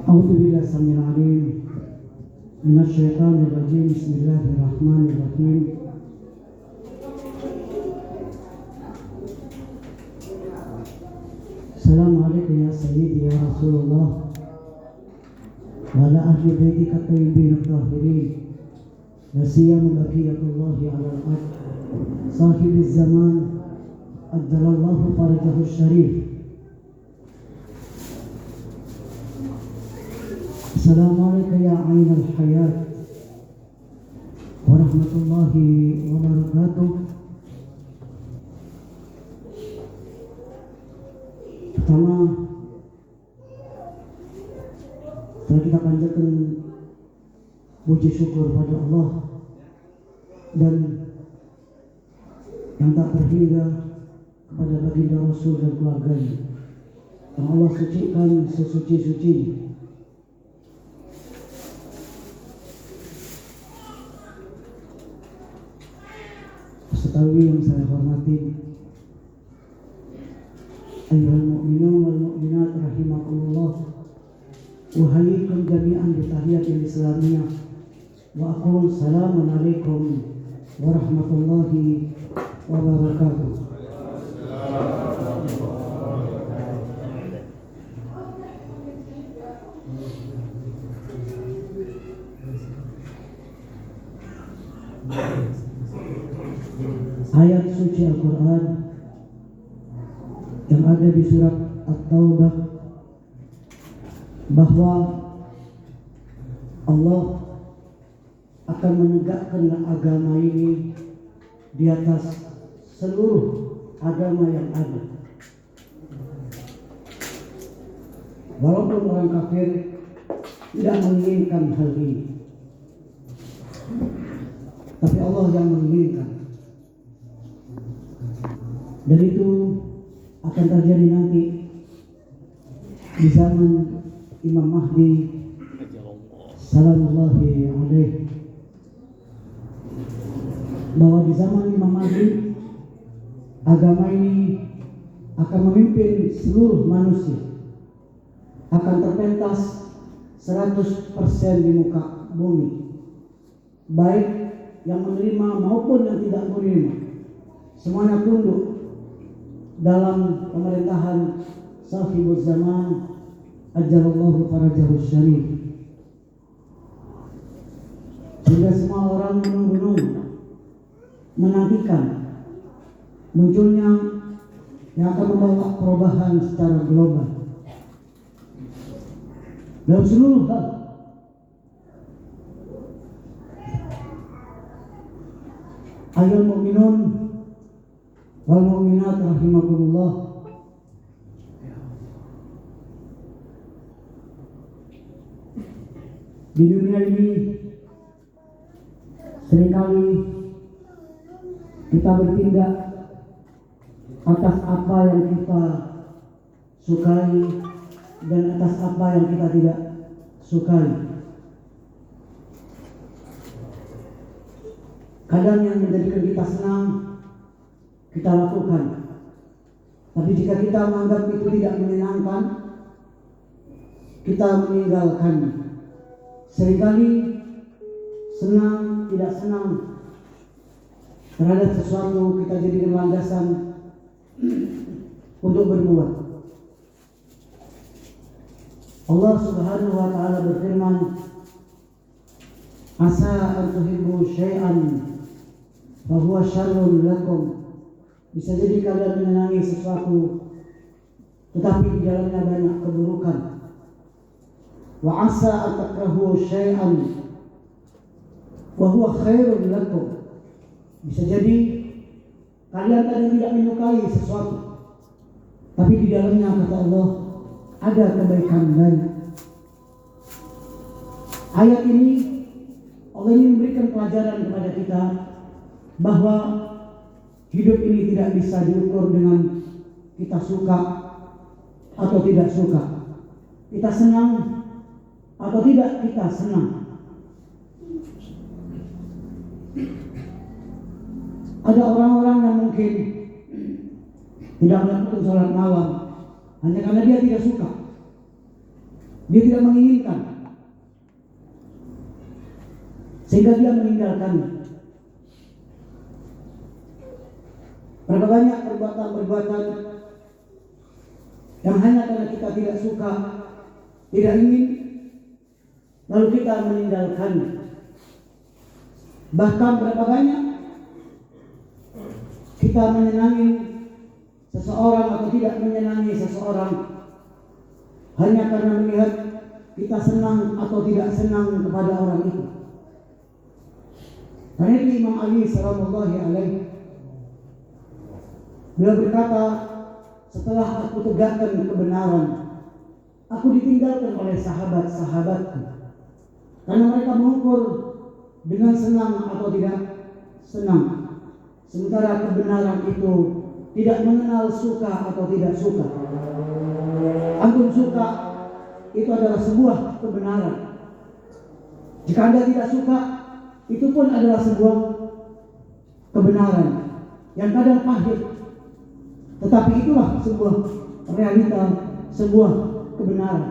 A'udzubillahi samil alim minasyaitonir rajim. Bismillahirrahmanirrahim. Assalamualaikum ya sayyidi ya Rasulullah wa ala ahli baitika thayyibin at-tahirin. La siyama baqiyatullahi 'ala al-ard. Sahibiz zaman addalallahu farajahu syarif. Assalamualaikum ya ainal hayat wa rahmatullahi wa barakatuh. Pertama, setelah kita panjatkan puji syukur pada Allah dan yang tak terhingga kepada baginda Rasul dan keluarganya yang Allah sucikan sesuci-sucinya. Sekali yang saya hormati, ayyuhal mu'minun wal mu'minat rahimakumullah, uhayyikum jami'an bi tahiyatil islamiyah wa aqul salamun alaikum warahmatullahi wabarakatuh. Ayat suci Al-Quran yang ada di surat At-Taubah bahwa Allah akan menegakkan agama ini di atas seluruh agama yang ada. Walaupun orang kafir tidak menginginkan hal ini, tapi Allah yang menginginkan. Dan itu akan terjadi nanti di zaman Imam Mahdi salamullahi alaihi, bahwa di zaman Imam Mahdi agama ini akan memimpin seluruh manusia, akan terpentas 100% di muka bumi, baik yang menerima maupun yang tidak menerima, semuanya tunduk dalam pemerintahan sahibuz zaman ajalallahu farajahu syarif. Sehingga semua orang menunggu-nunggu, menantikan munculnya yang akan membawa perubahan secara global dalam seluruh hal. Ayyuhal mu'minun wal mu'minat rahimakumullah, di dunia ini seringkali kita bertindak atas apa yang kita sukai dan atas apa yang kita tidak sukai. Kadang yang menjadikan kita senang kita lakukan, tapi jika kita menganggap itu tidak menyenangkan, kita meninggalkan. Seringkali senang tidak senang terhadap sesuatu kita jadikan landasan untuk berbuat. Allah Subhanahu wa taala berfirman, asa an tuhibbu syai'an fa huwa syarrun lakum. Bisa jadi kalian menyenangi sesuatu tetapi di dalamnya banyak keburukan. Wa asa an takrahu syai'an wa huwa khairun lakum. Bisa jadi kalian tadi tidak menyukai sesuatu, tapi di dalamnya kata Allah ada kebaikan lain. Ayat ini Allah ini memberikan pelajaran kepada kita bahwa hidup ini tidak bisa diukur dengan kita suka atau tidak suka, kita senang atau tidak kita senang. Ada orang-orang yang mungkin tidak melakukan sholat malam hanya karena dia tidak suka, dia tidak menginginkan, sehingga dia meninggalkannya. Berapa banyak perbuatan-perbuatan yang hanya karena kita tidak suka, tidak ingin, lalu kita meninggalkannya. Bahkan berapa banyak kita menyenangi seseorang atau tidak menyenangi seseorang hanya karena melihat kita senang atau tidak senang kepada orang itu. Karena itu Imam Ali sallallahu alaihi beliau berkata, setelah aku tegakkan kebenaran, aku ditinggalkan oleh sahabat-sahabatku karena mereka mengukur dengan senang atau tidak senang, sementara kebenaran itu tidak mengenal suka atau tidak suka. Antum suka, itu adalah sebuah kebenaran. Jika Anda tidak suka, itu pun adalah sebuah kebenaran yang kadang pahit, tetapi itulah sebuah realita, sebuah kebenaran.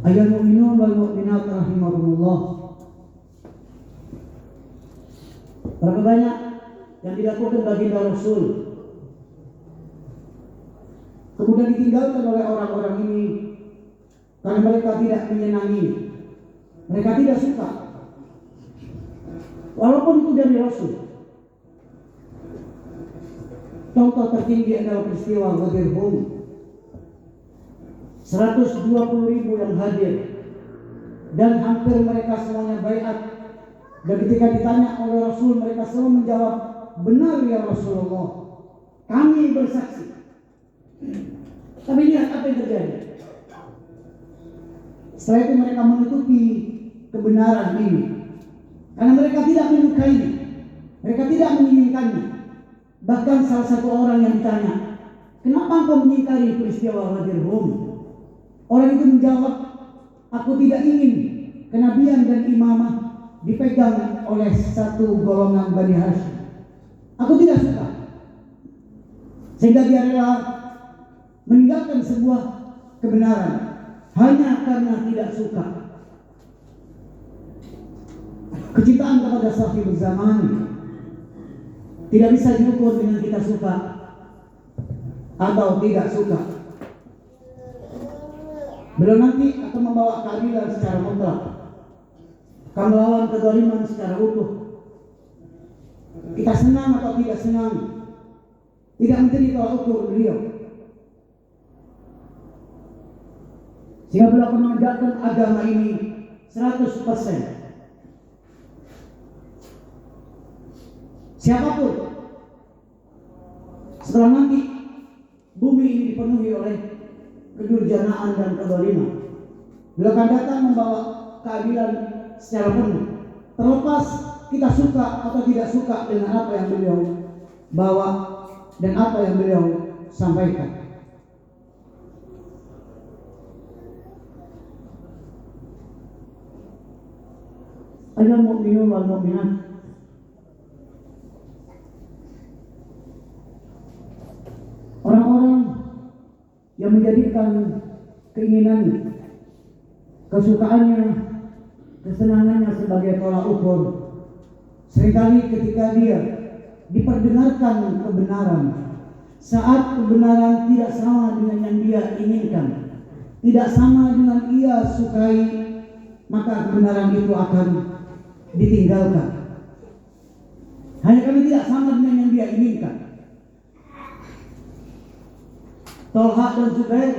Ayyuhal mu'minun wal mu'minat rahimakumullah. Berapa banyak yang dilakukan baginda Rasul kemudian ditinggalkan oleh orang-orang ini karena mereka tidak menyenangi, mereka tidak suka, walaupun itu dari Rasul. Contoh tertinggi adalah peristiwa Ghadir Hum. 120.000 yang hadir dan hampir mereka semuanya baiat. Dan ketika ditanya oleh Rasul, mereka semua menjawab, benar ya Rasulullah, kami bersaksi. Tapi lihat apa yang terjadi. Setelah itu mereka menutupi kebenaran ini karena mereka tidak menyukainya, mereka tidak menginginkannya. Bahkan salah satu orang yang ditanya, kenapa engkau mengingkari peristiwa Ghadir Hum? Orang itu menjawab, aku tidak ingin kenabian dan imamah dipegang oleh satu golongan Bani Hashim. Aku tidak suka. Sehingga dia rela meninggalkan sebuah kebenaran hanya karena tidak suka. Kecintaan kepada sahibul zaman tidak bisa diukur dengan kita suka atau tidak suka. Beliau nanti akan membawa keadilan secara mutlak, akan melawan kezaliman secara utuh. Kita senang atau tidak senang tidak menjadi tolak ukur beliau. Sehingga beliau akan menegakkan agama ini 100%. Siapapun setelah nanti bumi ini dipenuhi oleh kedurjanaan dan kezaliman, beliau akan datang membawa keadilan secara penuh, terlepas kita suka atau tidak suka dengan apa yang beliau bawa dan apa yang beliau sampaikan. Ayyuhal mu'minun wal mu'minat, orang-orang yang menjadikan keinginannya, kesukaannya, kesenangannya sebagai tolak ukur, seringkali ketika dia diperdengarkan kebenaran, saat kebenaran tidak sama dengan yang dia inginkan, tidak sama dengan ia sukai, maka kebenaran itu akan ditinggalkan hanya karena tidak sama dengan yang dia inginkan. Talha dan Zubair,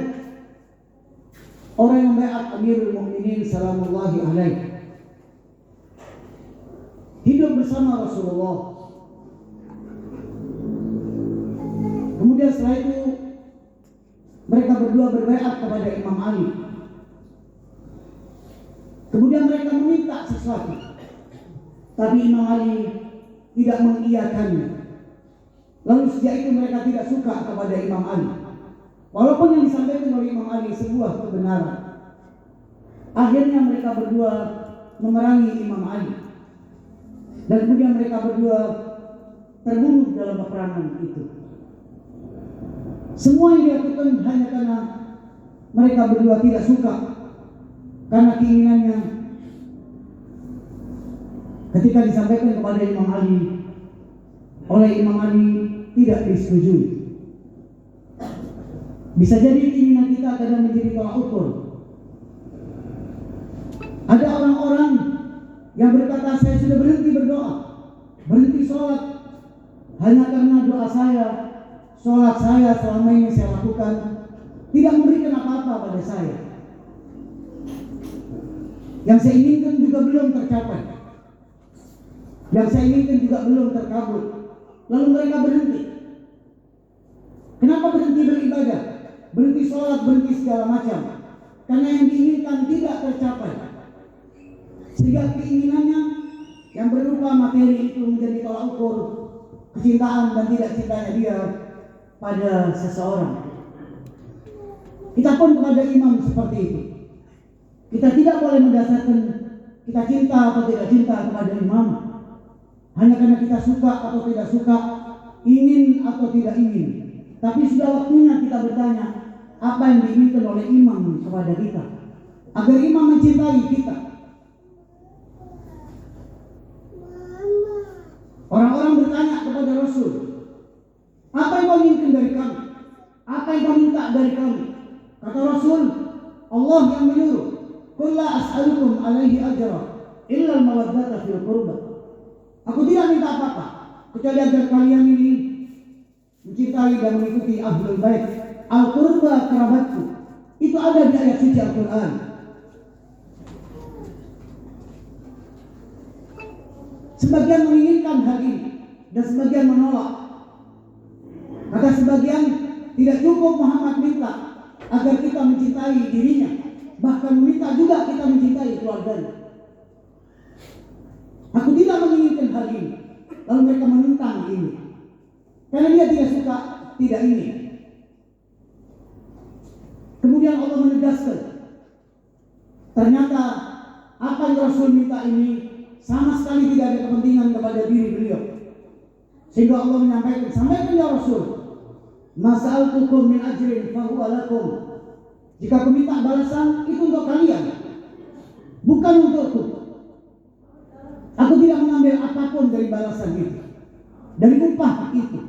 orang yang baiat Amirul Mukminin salamullahi alaihi, hidup bersama Rasulullah. Kemudian setelah itu mereka berdua berbaiat kepada Imam Ali. Kemudian mereka meminta sesuatu, tapi Imam Ali tidak mengiyakannya. Lalu sejak itu mereka tidak suka kepada Imam Ali, walaupun yang disampaikan oleh Imam Ali sebuah kebenaran. Akhirnya mereka berdua memerangi Imam Ali. Dan kemudian mereka berdua terbunuh dalam peperangan itu. Semua yang dilakukan hanya karena mereka berdua tidak suka, karena keinginannya ketika disampaikan kepada Imam Ali oleh Imam Ali tidak disetujui. Bisa jadi keinginan kita kadang menjadi tolak ukur. Ada orang-orang yang berkata, saya sudah berhenti berdoa, berhenti sholat, hanya karena doa saya, sholat saya selama ini saya lakukan tidak memberikan apa-apa pada saya. Yang saya inginkan juga belum tercapai, yang saya inginkan juga belum terkabul. Lalu mereka berhenti. Kenapa berhenti beribadah? Berhenti sholat, berhenti segala macam. Karena yang diinginkan tidak tercapai. Sehingga keinginannya yang berupa materi itu menjadi tolak ukur kecintaan dan tidak cintanya dia pada seseorang. Kita pun kepada imam seperti itu. Kita tidak boleh mendasarkan kita cinta atau tidak cinta kepada imam hanya karena kita suka atau tidak suka, ingin atau tidak ingin. Tapi sudah waktunya kita bertanya, apa yang diinginkan oleh imam kepada kita, agar imam mencintai kita. Orang-orang bertanya kepada Rasul, apa yang kau inginkan dari kami? Apa yang kau minta dari kami? Kata Rasul, Allah yang menyuruh, qul la as'alukum alaihi ajra illa al-mawaddata fil qurba. Aku tidak minta apa-apa kecuali agar kalian ini mencintai dan mengikuti ahlul bait, al-qurba, kerabatku. Itu ada di ayat suci Al-Quran. Sebagian menginginkan hal ini dan sebagian menolak. Kata sebagian, tidak cukup Muhammad minta agar kita mencintai dirinya, bahkan meminta juga kita mencintai keluarganya. Aku tidak menginginkan hal ini. Lalu mereka menentang ini karena dia tidak suka, tidak ingin. Kemudian Allah menegaskan, ternyata apa yang Rasul minta ini sama sekali tidak ada kepentingan kepada diri beliau. Sehingga Allah menyampaikan, sampaikan ya Rasul, mas'altukum min ajrin fahuwa lakum. Jika aku minta balasan, itu untuk kalian, bukan untukku. Aku tidak mengambil apapun dari balasan itu, dari upah itu.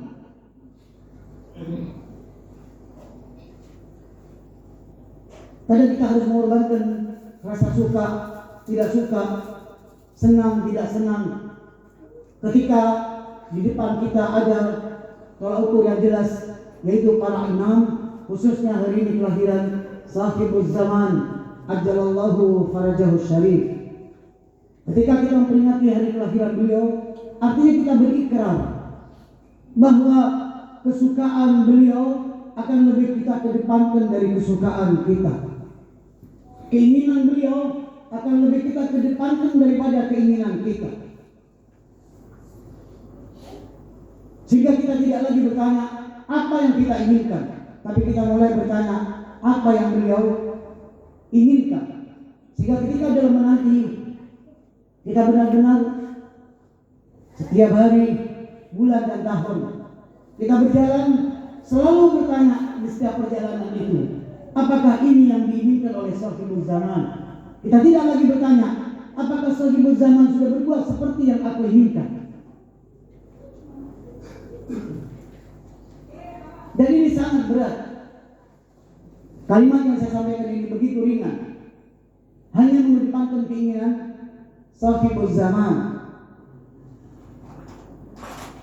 Kadang kita harus mengorbankan rasa suka, tidak suka, senang, tidak senang. Ketika di depan kita ada tolak ukur yang jelas, yaitu para imam, khususnya hari ini kelahiran sahibuz zaman, ajjalallahu farajahu syarif. Ketika kita memperingati hari kelahiran beliau, artinya kita berikrar bahwa kesukaan beliau akan lebih kita kedepankan dari kesukaan kita. Keinginan beliau akan lebih kita kedepankan daripada keinginan kita. Sehingga kita tidak lagi bertanya apa yang kita inginkan, tapi kita mulai bertanya apa yang beliau inginkan. Sehingga ketika dalam menanti, kita benar-benar setiap hari, bulan dan tahun kita berjalan selalu bertanya di setiap perjalanan itu, apakah ini yang diinginkan oleh sahibul zaman? Kita tidak lagi bertanya, apakah sahibul zaman sudah berbuat seperti yang aku inginkan? Dan ini sangat berat. Kalimat yang saya sampaikan ini begitu ringan, hanya mengedepankan keinginan sahibul zaman.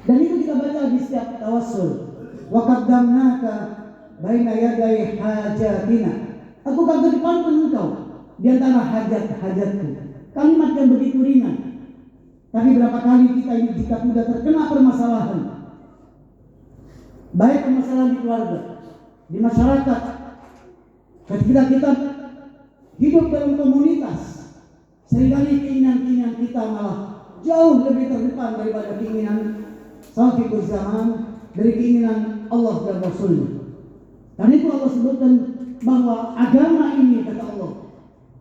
Dan itu kita baca di setiap tawassul. Wa qaddamnaka baina yaday hajatina. Aku akan kedepankan engkau di antara hajat-hajatku. Kalimat yang begitu ringan. Tapi berapa kali kita ini jika sudah terkena permasalahan, baik permasalahan di keluarga, di masyarakat, ketika kita hidup dalam komunitas, seringkali keinginan-keinginan kita malah jauh lebih terdepan daripada keinginan sahibul zaman, dari keinginan Allah dan Rasulnya. Karena itu Allah sebutkan bahwa agama ini, kata Allah,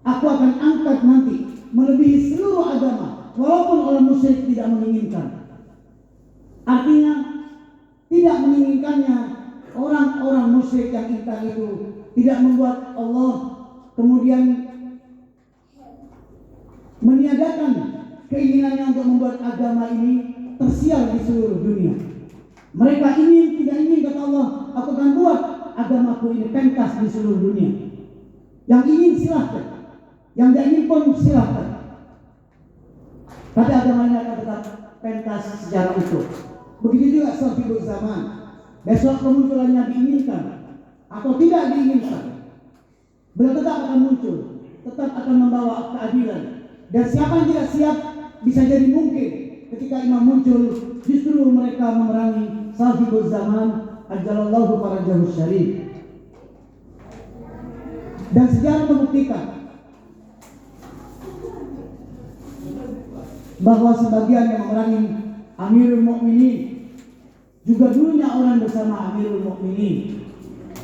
aku akan angkat nanti melebihi seluruh agama, walaupun orang musyrik tidak menginginkan. Artinya tidak menginginkannya orang-orang musyrik yang ingkar itu tidak membuat Allah kemudian meniadakan keinginannya untuk membuat agama ini tersiar di seluruh dunia. Mereka tidak ingin kata Allah, aku akan buat agamaku ini pentas di seluruh dunia. Yang ingin silahkan, yang tidak ingin pun silahkan. Tapi agama ini akan tetap pentas secara utuh. Begitu juga sahibul zaman. Besok kemunculannya diinginkan atau tidak diinginkan, beliau tetap akan muncul, tetap akan membawa keadilan. Dan siapa yang tidak siap, bisa jadi mungkin ketika imam muncul justru mereka memerangi sahibul zaman ajalallahu farajahu syarif. Dan sejarah membuktikan bahwa sebagian yang memerangi Amirul Mukminin juga dulunya orang bersama Amirul Mukminin.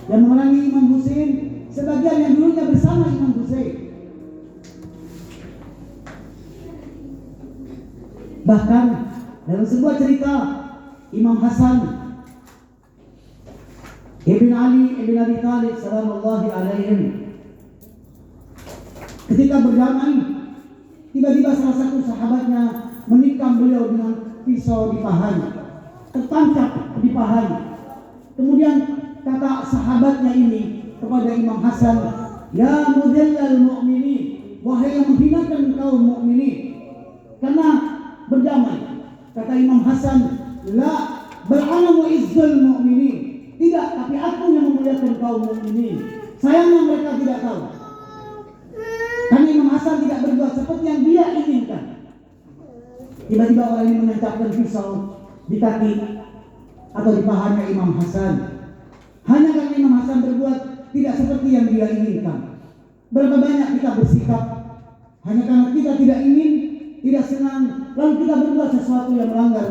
Yang memerangi Imam Husain, sebagian yang dulunya bersama Imam Husain. Bahkan dalam sebuah cerita, Imam Hasan Ibn Ali Ibn Abi Thalib salamullahi alaihim ketika berdamai, tiba-tiba salah satu sahabatnya menikam beliau dengan pisau di pahanya, tertancap di pahanya. Kemudian kata sahabatnya ini kepada Imam Hasan, ya mudhillal mu'minin, wahai yang menghinakan kaum mukminin. Karena berdamai, kata Imam Hasan, la ber'ana mu'izzul mu'minin, tidak, tapi aku yang memuliakan kaum mukminin. Sayangnya mereka tidak tahu, karena Imam Hasan tidak berbuat seperti yang dia inginkan. Tiba-tiba orang ini menancapkan pisau di kaki atau di pahanya Imam Hasan, hanya karena Imam Hasan berbuat tidak seperti yang dia inginkan. Berapa banyak kita bersikap hanya karena kita tidak ingin, tidak senang, lalu kita berbuat sesuatu yang melanggar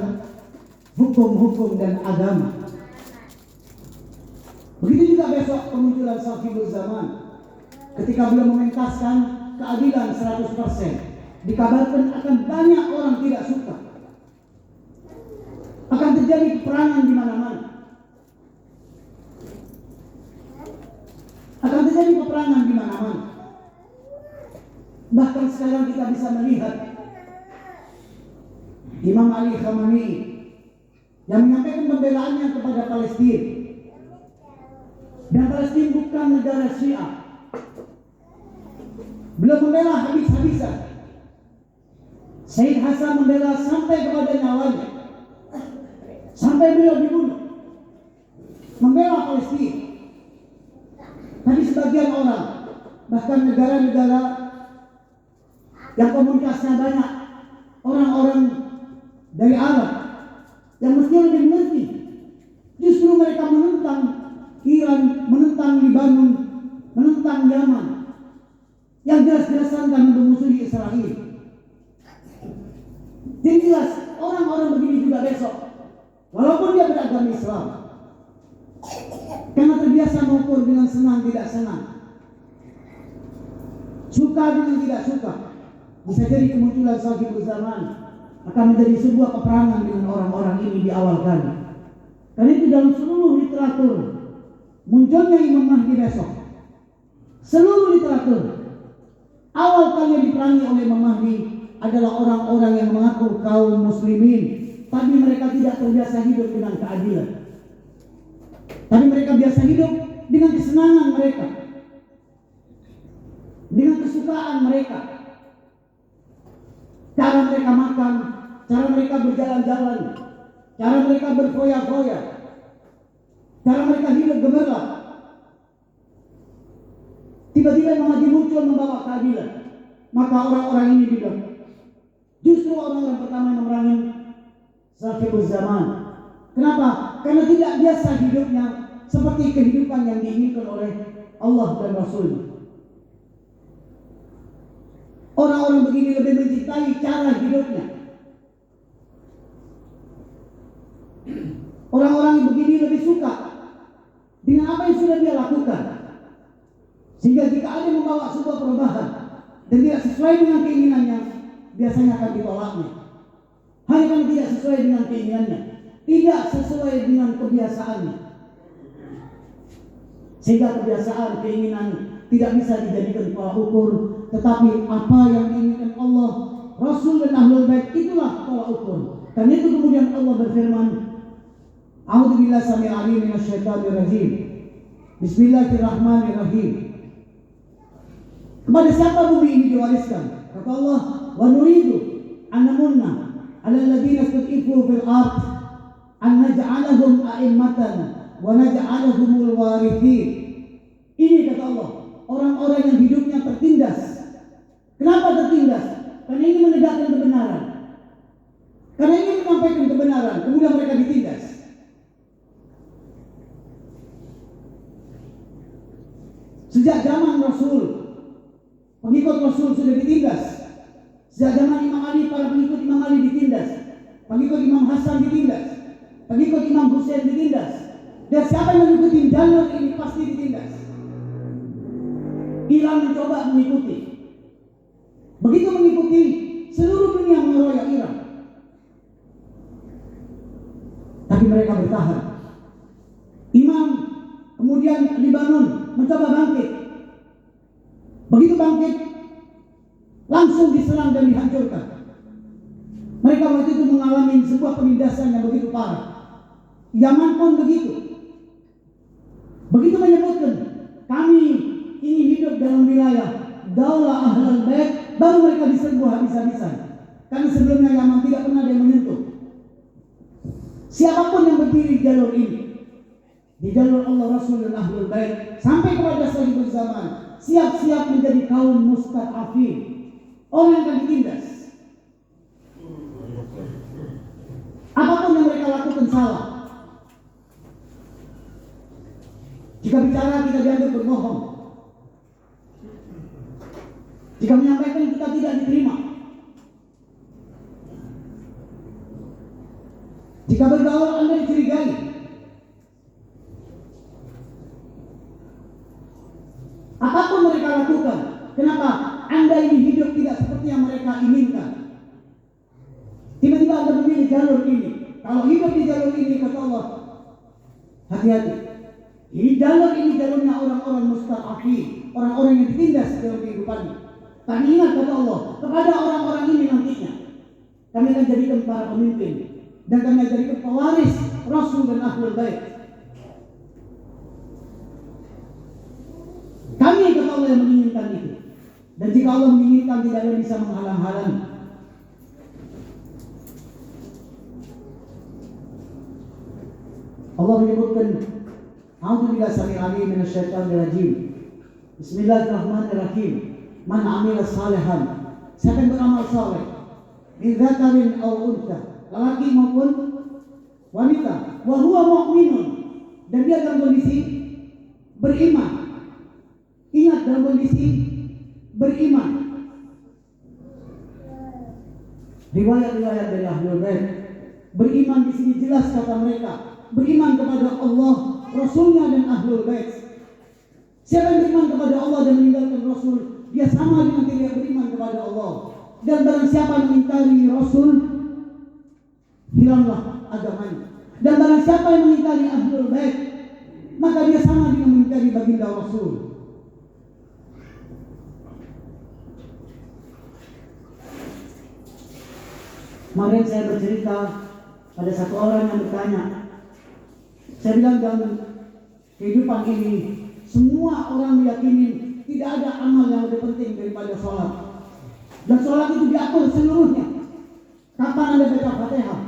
hukum-hukum dan agama. Begitu juga besok kemunculan sahibul zaman, ketika beliau mementaskan keadilan 100%, dikabarkan akan banyak orang tidak suka, akan terjadi peperangan di mana-mana, akan terjadi peperangan di mana-mana. Bahkan sekarang kita bisa melihat Imam Ali Khamenei yang menyampaikan pembelaannya kepada Palestina, dan Palestina bukan negara Syiah. Beliau membela habis-habisan. Said Hasan membela sampai kepada nyawanya, sampai beliau dibunuh, membela Palestina. Tapi sebagian orang, bahkan negara-negara yang komunitasnya banyak orang-orang dari Arab yang mestinya lebih mengerti, justru mereka menentang Iran, menentang Libanon, menentang Yaman, yang jelas-jelasan karena memusuhi Israel. Jadi jelas orang-orang begini juga besok, walaupun dia beragama Islam, karena terbiasa mengukur dengan senang tidak senang, suka dengan tidak suka, bisa jadi kemunculan sahibul zaman akan menjadi sebuah peperangan dengan orang-orang ini di awal kali. Karena itu dalam seluruh literatur munculnya Imam Mahdi besok, seluruh literatur awal kali yang diperangi oleh Imam Mahdi adalah orang-orang yang mengaku kaum muslimin, tapi mereka tidak terbiasa hidup dengan keadilan. Tapi mereka biasa hidup dengan kesenangan mereka, dengan kesukaan mereka. Cara mereka makan, cara mereka berjalan-jalan, cara mereka berfoya-foya, cara mereka hidup gemerlap. Tiba-tiba Imam Mahdi muncul membawa keadilan. Maka orang-orang ini bilang, justru orang-orang pertama yang memerangi sahibul zaman. Kenapa? Karena tidak biasa hidupnya seperti kehidupan yang diinginkan oleh Allah dan Rasul-Nya. Orang-orang begini lebih mencintai cara hidupnya. Orang-orang begini lebih suka dengan apa yang sudah dia lakukan. Sehingga jika ada yang membawa sebuah perubahan dan tidak sesuai dengan keinginannya, biasanya akan ditolaknya. Hanya karena tidak sesuai dengan keinginannya, tidak sesuai dengan kebiasaannya. Sehingga kebiasaan, keinginan tidak bisa dijadikan tolak ukur, tetapi apa yang diinginkan Allah, Rasul dan Ahlul Bait itulah tolak ukur. Karena itu kemudian Allah berfirman, A'udzubillahi samil alim minasyaitonir rajim. Bismillahirrahmanirrahim. Kepada siapa bumi ini diwariskan? Kata Allah, wa nuridu an namunna 'alal ladzina istud'ifu fil ard an naj'alahum a'immatan wa naj'alahumul warithin. Ini kata Allah, orang-orang yang hidupnya tertindas. Kenapa tertindas? Karena ini menegakkan kebenaran. Karena ini menyampaikan kebenaran, kemudian mereka ditindas. Sejak zaman Rasul, pengikut Rasul sudah ditindas. Sejak zaman Imam Ali, para pengikut Imam Ali ditindas. Pengikut Imam Hasan ditindas. Pengikut Imam Husain ditindas. Dan siapa yang mengikuti jalur ini pasti ditindas. Iran mencoba mengikuti. Begitu mengikuti, seluruh dunia mengeroyok Iran. Tapi mereka bertahan. Imam kemudian Lebanon mencoba bangkit. Begitu bangkit, langsung diserang dan dihancurkan. Mereka waktu itu mengalami sebuah penindasan yang begitu parah. Yaman pun begitu. Begitu menyebutkan, kami ingin hidup dalam wilayah Daulah Ahlul Bait, baru mereka diserbu habis-habisan. Karena sebelumnya Yaman tidak pernah ada yang menyentuh. Siapapun yang berdiri di jalur ini, di jalur Allah, Rasul dan Ahlul Bait, sampai kepada akhir zaman, siap-siap menjadi kaum mustad'afin, orang yang akan ditindas. Apapun yang mereka lakukan salah. Jika bicara kita dianggap berbohong. Jika menyampaikan kita tidak diterima. Jika bergaul Anda dicurigai. Apapun mereka lakukan, kenapa? Anda ini hidup tidak seperti yang mereka inginkan. Tiba-tiba Anda memilih jalur ini. Kalau hidup di jalur ini, kata Allah, hati-hati. Ini jalur ini jalurnya orang-orang mustad'afin, orang-orang yang ditindas dalam kehidupannya. Tapi ingat kata Allah, kepada orang-orang ini nantinya kami akan jadikan para pemimpin dan kami akan jadikan pewaris Rasul dan Ahlul Bait. Kami kata Allah yang menginginkan itu. Dan jika Allah menginginkan, tidak ada yang bisa menghalang-halangi. Allah menyebutkan, A'udzubillahi samil alim minasyaitonir rajim. Bismillahirrahmanirrahim. Man 'amila shalihan. Siapa yang beramal saleh, min dzakarin aw untha, lelaki maupun wanita, wa huwa mu'minun, dan dia dalam kondisi beriman. Ingat, dalam kondisi beriman. Riwayat-riwayat dari Ahlul Bait, beriman di sini jelas kata mereka, beriman kepada Allah, Rasulnya dan Ahlul Bait. Siapa yang beriman kepada Allah dan meninggalkan Rasul, dia sama dengan dia beriman kepada Allah. Dan barang siapa yang mengingkari Rasul, hilanglah agamanya. Dan barang siapa yang mengingkari Ahlul Bait, maka dia sama dengan mengingkari baginda Rasul. Kemarin saya bercerita pada satu orang yang bertanya. Saya bilang dalam kehidupan ini semua orang meyakini tidak ada amal yang lebih penting daripada sholat. Dan sholat itu diatur seluruhnya. Kapan Anda baca Fatihah?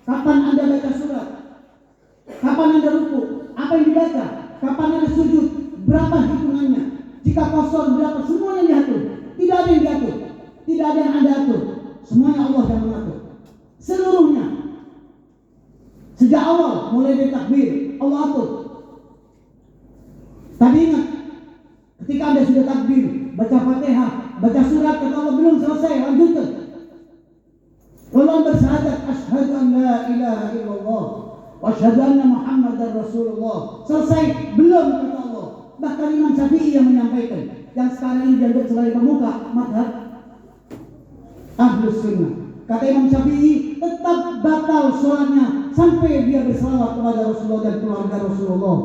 Kapan Anda baca surat? Kapan Anda ruku? Apa yang dibaca? Kapan Anda sujud? Berapa hitungannya? Jika kosor berapa? Semuanya diatur. Tidak ada yang diatur. Tidak ada yang Anda atur. Semuanya Allah yang mengatur. Seluruhnya. Sejak awal mulai dari takbir Allah atur. Tapi ingat, ketika Anda sudah takbir, baca Fatihah, baca surat, kata Allah belum selesai, lanjutkan. Kalau bersyahadat asyhadu an la ilaha illallah wa asyhadu anna Muhammadar Rasulullah, selesai belum, kata Allah. Bahkan Imam Syafi'i yang menyampaikan, yang sekarang ini dianggap sebagai pemuka mazhab Ahlus Sunnah. Kata Imam Syafi'i, tetap batal sholatnya sampai dia bersalawat kepada Rasulullah dan keluarga Rasulullah.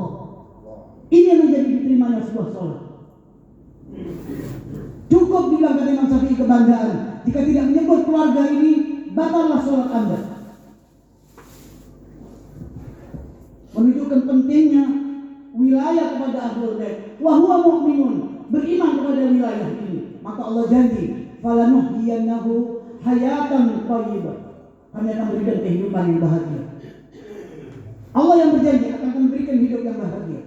Ini yang menjadi diterimanya sebuah sholat. Cukup dibilang kata Imam Syafi'i kebanggaan. Jika tidak menyebut keluarga ini, batallah sholat Anda. Menunjukkan pentingnya wilayah kepada Ahlul Bait. Wa huwa mu'minun, beriman kepada wilayah ini. Maka Allah janji, falanuhyiyannahu hayatan thayyibah. Kami akan memberikan kehidupan yang bahagia. Allah yang berjanji akan memberikan hidup yang bahagia.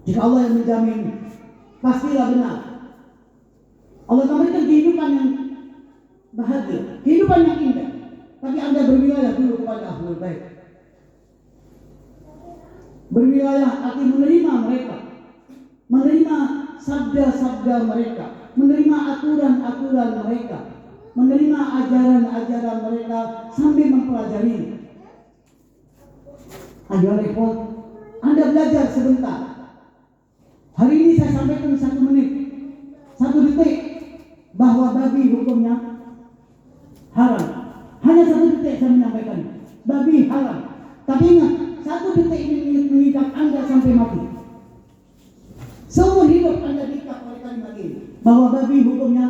Jika Allah yang menjamin, pastilah benar. Allah akan memberikan kehidupan yang bahagia, kehidupan yang indah. Tapi Anda berwilayah dulu kepada Ahlul Bait. Berwilayah arti menerima mereka, menerima sabda-sabda mereka, menerima aturan-aturan mereka, menerima ajaran-ajaran mereka sambil mempelajari. Ayo repot, Anda belajar sebentar. Hari ini saya sampaikan 1 menit, 1 detik bahwa babi hukumnya haram. Hanya 1 detik saya menyampaikan, babi haram. Tapi ingat, 1 detik ini mengikat Anda sampai mati. Seumur hidup Anda diikat oleh kalimat ini, bahwa babi hukumnya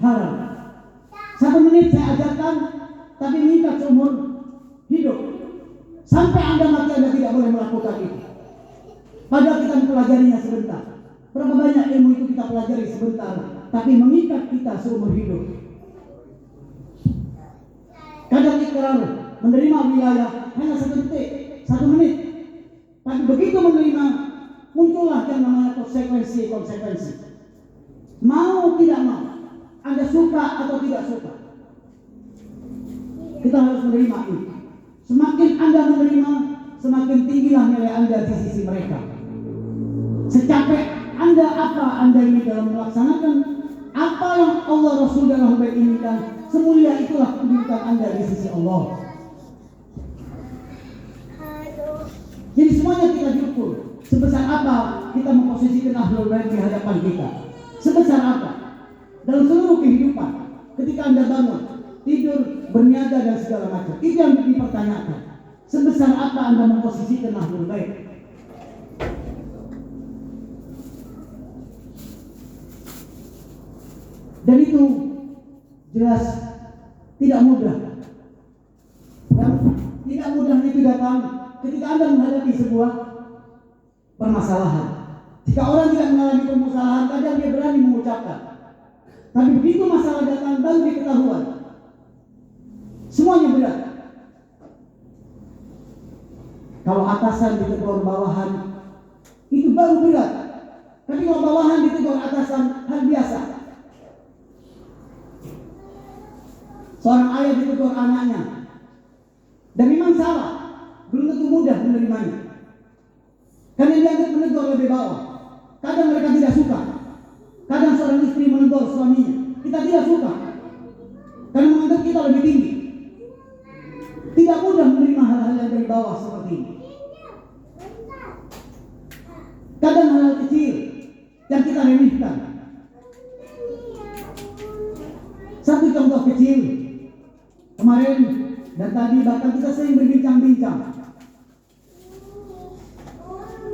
haram. 1 menit saya ajarkan, tapi mengikat seumur hidup. Sampai Anda mati Anda tidak boleh melakukan itu. Padahal kita mempelajarinya sebentar. Berapa banyak ilmu itu kita pelajari sebentar, tapi mengikat kita seumur hidup. Kadang ikrar menerima wilayah hanya 1 detik, 1 menit. Tapi begitu menerima, muncullah yang namanya konsekuensi. Mau tidak mau, Anda suka atau tidak suka, kita harus menerima itu. Semakin Anda menerima, semakin tinggilah nilai Anda di sisi mereka. Secapek Anda apa Anda ini dalam melaksanakan apa yang Allah Rasul dan Ahlul Bait inginkan, semulia itulah kedudukan Anda di sisi Allah. Jadi semuanya kita diukur. Sebesar apa kita memposisikan Ahlul Bait di hadapan kita? Sebesar apa? Dalam seluruh kehidupan, ketika Anda bangun, tidur, berniaga dan segala macam, itu yang dipertanyakan. Sebesar apa Anda memposisikan Ahlul Bait? Dan itu jelas tidak mudah. Dan tidak mudahnya itu datang ketika Anda menghadapi sebuah permasalahan. Jika orang tidak mengalami permasalahan, kadang dia berani mengucapkan. Tapi begitu masalah datang, baru diketahuan. Semuanya berat. Kalau atasan ditegur bawahan, itu baru berat. Tapi kalau bawahan ditegur atasan, hal biasa. Seorang ayah ditegur anaknya, dan memang salah, belum tentu mudah menerimanya. Karena dianggap menegur lebih bawah. Kadang mereka tidak suka. Kadang seorang istri menegur suaminya, kita tidak suka, karena menganggap kita lebih tinggi. Tidak mudah menerima hal-hal yang dari bawah seperti ini. Kadang hal-hal kecil yang kita remehkan. Satu contoh kecil, kemarin dan tadi bahkan kita sering berbincang-bincang.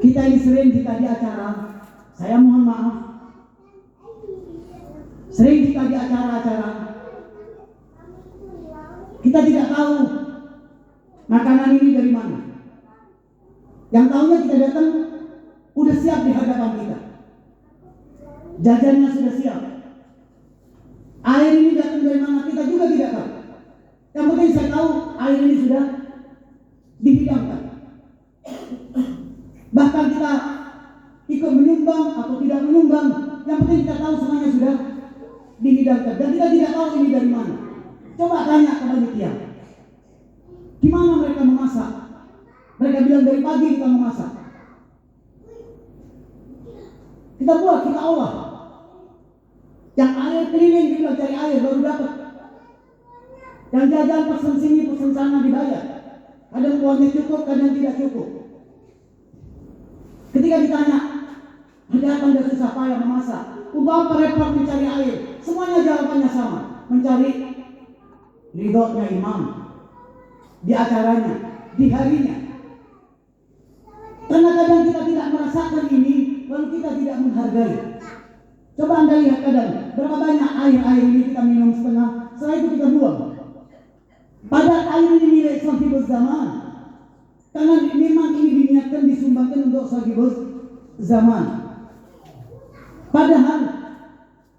Kita ini sering jika di acara, saya mohon maaf, sering jika di acara-acara, kita tidak tahu makanan ini dari mana. Yang tahunya kita datang, udah siap di hadapan kita. Jajannya sudah siap. Air ini datang dari mana, kita juga tidak tahu. Yang penting saya tahu air ini sudah dihidangkan. Bahkan kita ikut menyumbang atau tidak menyumbang, yang penting kita tahu semuanya sudah dihidangkan. Dan kita tidak tahu ini dari mana. Coba tanya ke panitia, gimana mereka memasak? Mereka bilang dari pagi kita memasak. Kita buat, kita olah. Yang air keliling dibilang cari air baru dapat. Yang jajan pesan sini pesan sana dibayar. Kadang uangnya cukup, kadang tidak cukup. Ketika ditanya, ada apa Anda susah payah memasak? Untuk apa repot mencari air? Semuanya jawabannya sama, mencari ridhonya imam di acaranya, di harinya. Karena kadang kita tidak merasakan ini, lalu kita tidak menghargai. Coba Anda lihat kadang, berapa banyak air ini kita minum setengah, setelah itu kita buang. Padahal air ini milik sahibul zaman. Karena memang ini diniatkan, disumbangkan untuk sahibul zaman. Padahal,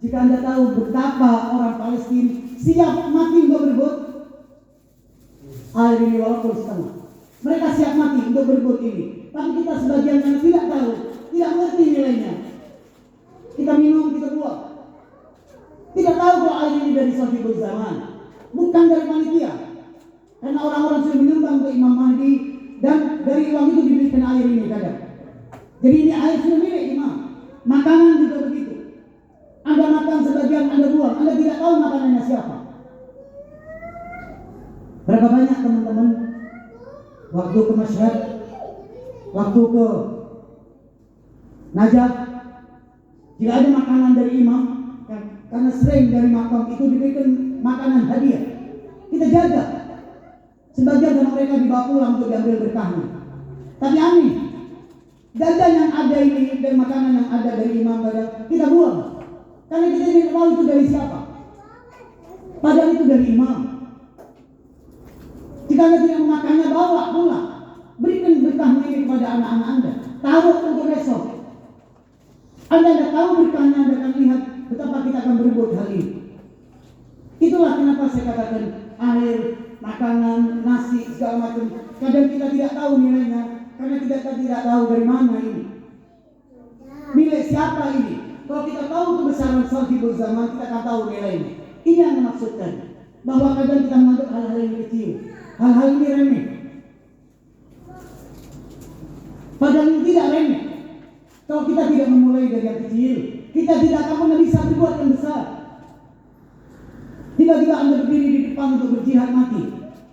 jika Anda tahu betapa orang Palestina siap mati untuk berebut air ini walaupun setengah. Mereka siap mati untuk berebut ini. Tapi kita sebagian yang tidak tahu, tidak mengerti nilainya. Kita minum, kita buang. Tidak tahu kalau air ini dari sahibul zaman, bukan dari panitia. Karena orang-orang sudah menyumbang ke Imam Mahdi dan dari uang itu diberikan air ini kadang. Jadi ini air sudah milik imam. Makanan juga begitu. Anda makan sebagian, Anda buang. Anda tidak tahu makanannya siapa. Berapa banyak teman-teman waktu ke Masyhad, waktu ke Najaf, jika ada makanan dari imam, karena sering dari makam itu diberikan makanan hadiah, kita jaga. Sebagian dari mereka dibawa pulang untuk diambil berkahnya. Tapi aneh, jajan yang ada ini dan makanan yang ada dari imam kita buang. Karena kita tidak tahu itu dari siapa. Padahal itu dari imam. Jika Anda tidak memakannya, bawa pulang. Berikan berkahnya ini kepada anak-anak Anda. Taruh untuk besok. Anda tidak tahu berkahnya, Anda akan lihat betapa kita akan berebut hal ini. Itulah kenapa saya katakan air, makanan, nasi, segala macam. Kadang kita tidak tahu nilainya karena kita tidak tahu dari mana ini. Milik siapa ini? Kalau kita tahu kebesaran sahibul zaman, kita akan tahu nilainya. Ini yang dimaksudkan. Bahwa kadang kita menganggap hal-hal yang kecil, hal-hal ini remeh. Padahal ini tidak remeh. Kalau kita tidak memulai dari yang kecil, kita tidak akan pernah bisa berbuat yang besar. Tiba-tiba Anda berdiri di depan untuk berjihad mati.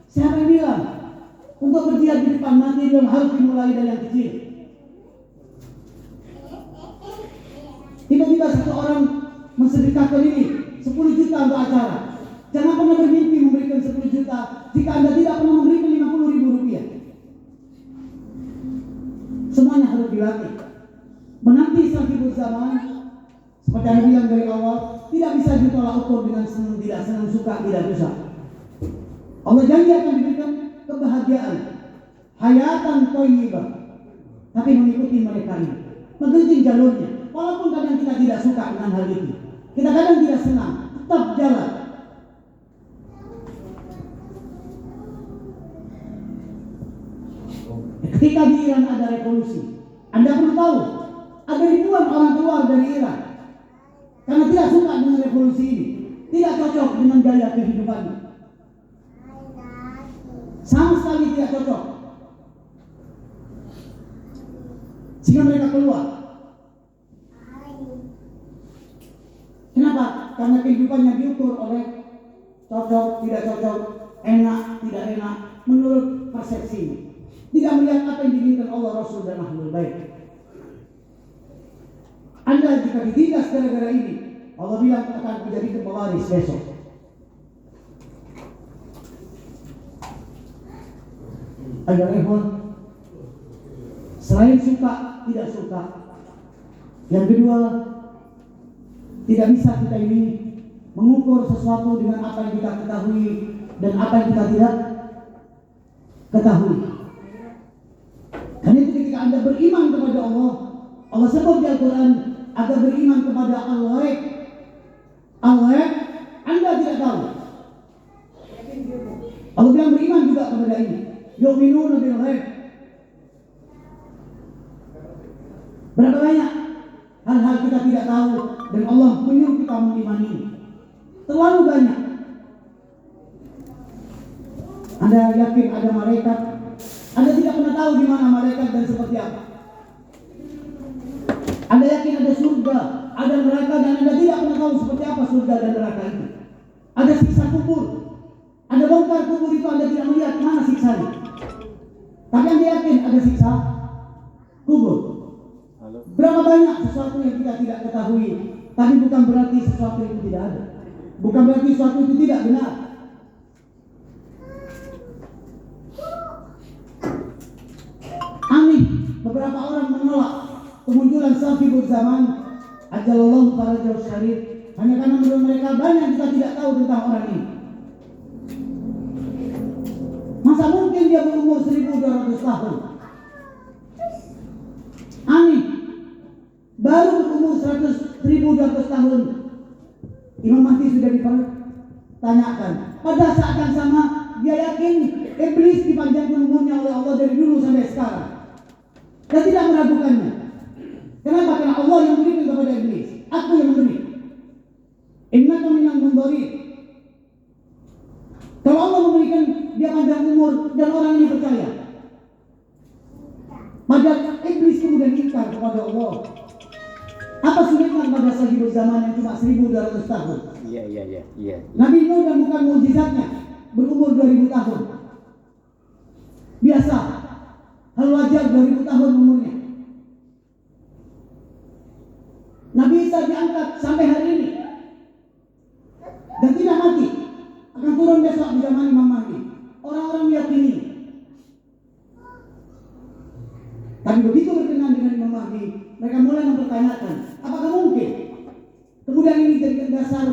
Siapa yang bilang? Untuk berjihad di depan mati itu harus dimulai dari yang kecil. Tiba-tiba satu orang mensedekahkan ini 10 juta untuk acara. Jangan pernah bermimpi memberikan 10 juta jika Anda tidak pernah memberikan 50.000 rupiah. Semuanya harus dilatih. Menanti sahibul zaman, seperti yang bilang dari awal, tidak bisa ditolak ukur dengan senang, tidak senang, suka, tidak bisa. Allah janji akan diberikan kebahagiaan, hayatan thayyibah, tapi mengikuti mereka ini, mengikuti jalurnya. Walaupun kadang kita tidak suka dengan hal itu, kita kadang tidak senang, tetap jalan. Ketika di Iran ada revolusi, Anda perlu tahu, ada ribuan orang keluar dari Iran karena tidak suka dengan revolusi ini, tidak cocok dengan gaya kehidupannya, sama sekali tidak cocok, sehingga mereka keluar. Kenapa? Karena kehidupannya diukur oleh cocok, tidak cocok, enak, tidak enak, menurut persepsi. Tidak melihat apa yang diinginkan Allah, Rasul, dan Ahlul Bait. Anda jika ditindas gara-gara ini, Allah bilang akan menjadi pewaris besok. Ada ikhwan, selain suka, tidak suka. Yang kedua, tidak bisa kita ini mengukur sesuatu dengan apa yang kita ketahui dan apa yang kita tidak ketahui. Karena itu ketika Anda beriman kepada Allah, Allah sebut di Al-Quran agar beriman kepada Allah. Allah, Anda tidak tahu. Allah bilang beriman juga kepada ini. Yu'minuna bil ghaib. Berapa banyak hal-hal kita tidak tahu dan Allah menyuruh kita mengimani ini. Terlalu banyak. Anda yakin ada malaikat? Anda tidak pernah tahu di mana malaikat dan seperti apa. Anda yakin ada surga, ada neraka, dan Anda tidak pernah tahu seperti apa surga dan neraka itu. Ada siksa kubur, ada bongkar kubur itu Anda tidak melihat mana siksanya. Tapi Anda yakin ada siksa kubur. Berapa banyak sesuatu yang kita tidak ketahui Tapi bukan berarti sesuatu itu tidak ada. Bukan berarti sesuatu itu tidak benar. Aneh, beberapa orang menolak kemunculan sahibul zaman ajalallahu farajah syarif hanya karena menurut mereka banyak kita tidak tahu tentang orang ini. Masa mungkin dia berumur 1200 tahun? Aneh, baru berumur 1200 tahun Imam Mahdi sudah dipertanyakan. Pada saat yang sama dia yakin iblis dipanjangkan umurnya oleh Allah dari dulu sampai sekarang dan tidak meragukannya. Kenapa? Karena Allah yang memberikan kepada iblis. Aku yang memberi. Innaka minal mundharin. Kalau Allah memberikan dia panjang umur dan orang ini percaya, padahal iblis kemudian ingkar kepada Allah. Apa sulitnya pada sahibul zaman yang cuma 1200 tahun? Iya. Nabi Nuh dan bukan mukjizatnya berumur 2000 tahun. Biasa, hal wajar 2000 tahun umurnya. Nabi Isa diangkat sampai hari ini dan tidak mati, akan turun besok di zaman Imam Mahdi. Orang-orang meyakini. Tapi begitu berkenan dengan Imam Mahdi, mereka mulai mempertanyakan, apakah mungkin? Kemudian ini jadikan dasar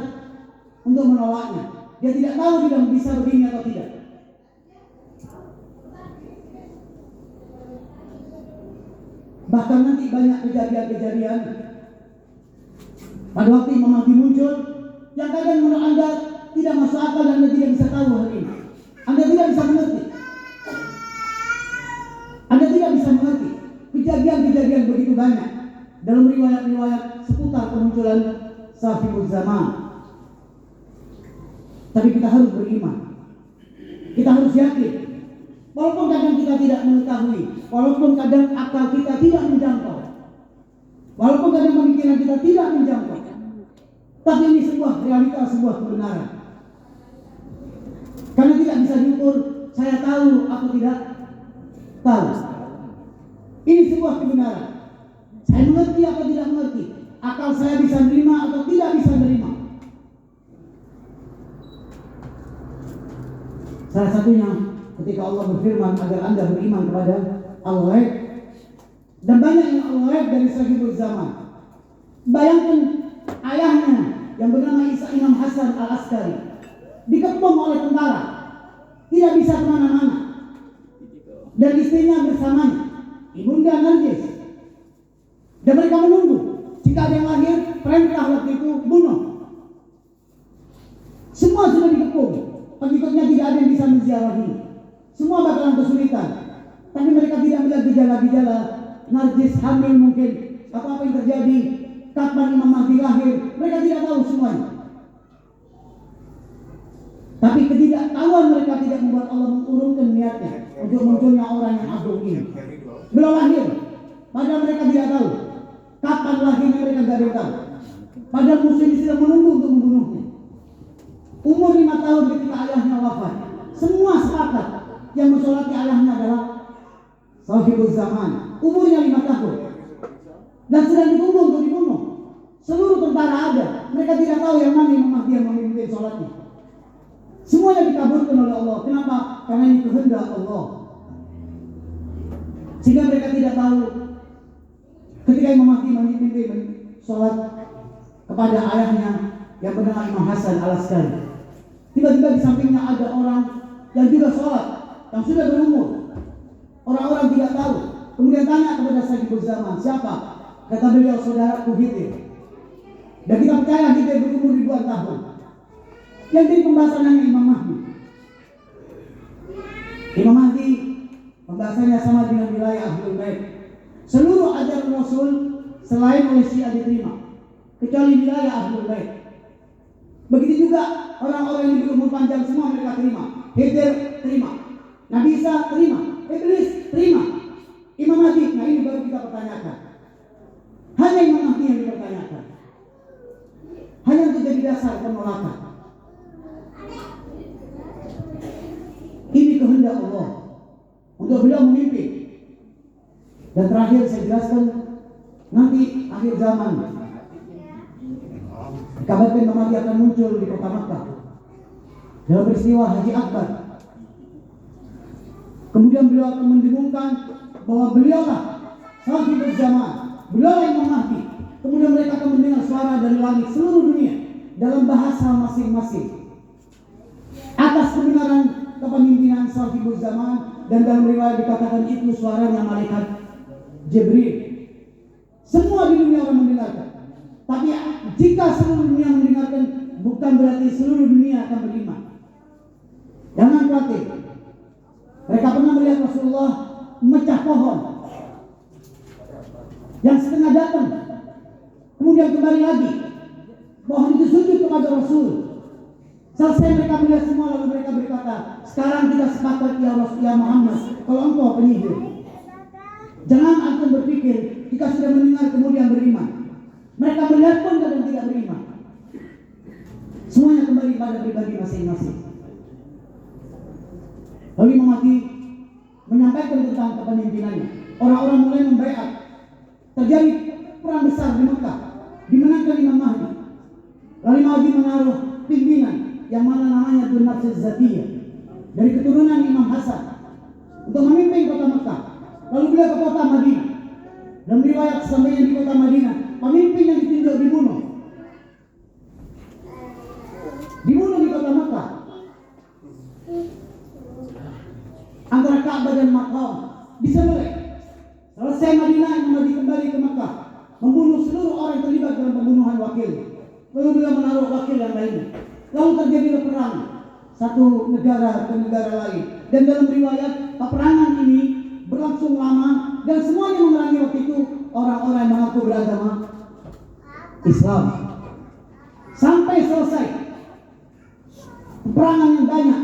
untuk menolaknya. Dia tidak tahu tidak bisa begini atau tidak. Bahkan nanti banyak kejadian-kejadian pada waktu Imam Mahdi muncul yang kadang menurut Anda tidak masuk akal dan Anda tidak bisa tahu hari ini. Anda tidak bisa mengerti. Anda tidak bisa mengerti kejadian-kejadian begitu banyak dalam riwayat-riwayat seputar kemunculan sahibul zaman. Tapi kita harus beriman. Kita harus yakin. Walaupun kadang kita tidak mengetahui, walaupun kadang akal kita tidak menjangkau, walaupun kadang pemikiran kita tidak menjangkau, tapi ini sebuah realita, sebuah kebenaran. Karena tidak bisa diukur, saya tahu atau tidak tahu. Ini sebuah kebenaran. Saya mengerti atau tidak mengerti, akal saya bisa menerima atau tidak bisa menerima. Salah satunya ketika Allah berfirman agar Anda beriman kepada Allah. Dan banyak yang Allah dari sahibul zaman. Bayangkan ayahnya yang bernama Isa Imam Hasan Al-Askari dikepung oleh tentara, tidak bisa kemana-mana, dan istrinya bersamanya, Ibunda Narjis. Dan mereka menunggu jika ada yang lahir, perintah waktu itu bunuh. Semua sudah dikepung, pengikutnya tidak ada yang bisa menziarahi. Semua bakalan kesulitan. Tapi mereka tidak melihat gejala-gejala Narjis hamil mungkin, apa yang terjadi, kapan Imam Mahdi lahir, mereka tidak tahu semuanya. Tapi ketidaktahuan mereka tidak membuat Allah mengurungkan niatnya untuk munculnya orang yang agung ini. Belum lahir, padahal mereka tidak tahu kapan lahirnya, mereka tidak ada yang tahu. Padahal musuh ini sedang menunggu untuk membunuhnya. Umur 5 tahun ketika ayahnya wafat, semua sepakat yang mensolati ayahnya adalah sahibul zaman. Umurnya 5 tahun dan sedang ditunggu untuk dibunuh. Seluruh tentara ada, mereka tidak tahu yang mana Imam Mahdi yang memimpin sholatnya. Semuanya dikabulkan oleh Allah. Kenapa? Karena ini kehendak Allah. Sehingga mereka tidak tahu ketika Imam Mahdi memimpin sholat kepada ayahnya yang bernama Imam Hasan Al-Askari. Tiba-tiba di sampingnya ada orang yang juga sholat, yang sudah berumur. Orang-orang tidak tahu. Kemudian tanya kepada sahibul zaman, siapa? Kata beliau, saudaraku Khidir. Dan kita percaya Khidir berumur ribuan tahun. Yang jadi pembahasan hanya Imam Mahdi. Imam Mahdi pembahasannya sama dengan wilayah Ahlul Bait. Seluruh ajaran Rasul selain oleh Syiah diterima, kecuali wilayah Ahlul Bait. Begitu juga orang-orang yang berumur panjang semua mereka terima. Khidir terima, Nabi Isa terima, Iblis terima, Imam Mahdi. Nah ini baru kita pertanyakan. Hanya Imam Mahdi yang dipertanyakan. Hanya untuk jadi dasar penolakan. Ini kehendak Allah untuk beliau memimpin. Dan terakhir saya jelaskan nanti akhir zaman Dikabarkan Mahdi akan muncul di kota Makkah dalam peristiwa Haji Akbar. Kemudian beliau akan mendengungkan bahwa beliaulah Sahibul Zaman, beliaulah Imam Mahdi. Kemudian mereka akan mendengar suara dari langit seluruh dunia dalam bahasa masing-masing atas kebenaran kepemimpinan Sahibul Zaman. Dan dalam riwayat dikatakan itu suaranya malaikat Jibril. Semua di dunia orang mendengarkan. Tapi jika seluruh dunia mendengarkan, bukan berarti seluruh dunia akan beriman. Jangan khawatir. Mereka pernah melihat Rasulullah memecah pohon yang setengah datang, kemudian kembali lagi. Pohon itu sujud kepada Rasul. Selesai mereka melihat semua, lalu mereka berkata, sekarang kita sepakat ya Rasul, ya Muhammad, kalau engkau penyihir, jangan antum berpikir jika sudah mendengar kemudian beriman. Mereka melihat pun kadang tidak beriman. Semuanya kembali pada pribadi masing-masing. Lalu Imam Mahdi menyampaikan tentang kepemimpinannya. Orang-orang mulai membaiat. Terjadi perang besar di Mekah, dimenangkan Imam Mahdi. Lalu Imam Mahdi menaruh pimpinan yang mana namanya Dzun Nafs Az-Zakiyah dari keturunan Imam Hasan untuk memimpin kota Mekah. Lalu beliau ke kota Madinah. Dalam riwayat sampainya di kota Madinah, pemimpin yang ditunjuk dibunuh di kota Mekah. Antara Ka'bah dan Maqam disembelih. Selesai Madinah, Imam Mahdi kembali ke Mekah, membunuh seluruh orang yang terlibat dalam pembunuhan wakil. Lalu beliau menaruh wakil yang lainnya. Lalu terjadi perang satu negara ke negara lain. Dan dalam riwayat peperangan ini berlangsung lama dan semuanya memerangi waktu itu orang-orang yang mengaku beragama Islam. Sampai selesai peperangan yang banyak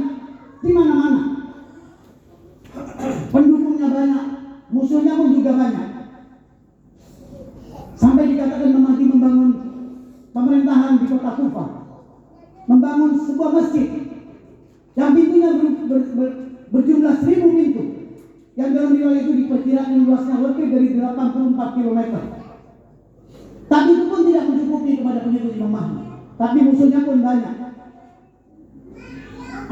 di mana-mana. Pendukungnya banyak, musuhnya pun juga banyak. Sampai dikatakan Imam Mahdi membangun pemerintahan di kota Kufah, membangun sebuah masjid yang pintunya berjumlah 1000 pintu, yang dalam riwayat itu diperkirakan luasnya lebih dari 84 km. Tapi itu pun tidak mencukupi kepada pengikut Imam Mahdi. Tapi musuhnya pun banyak.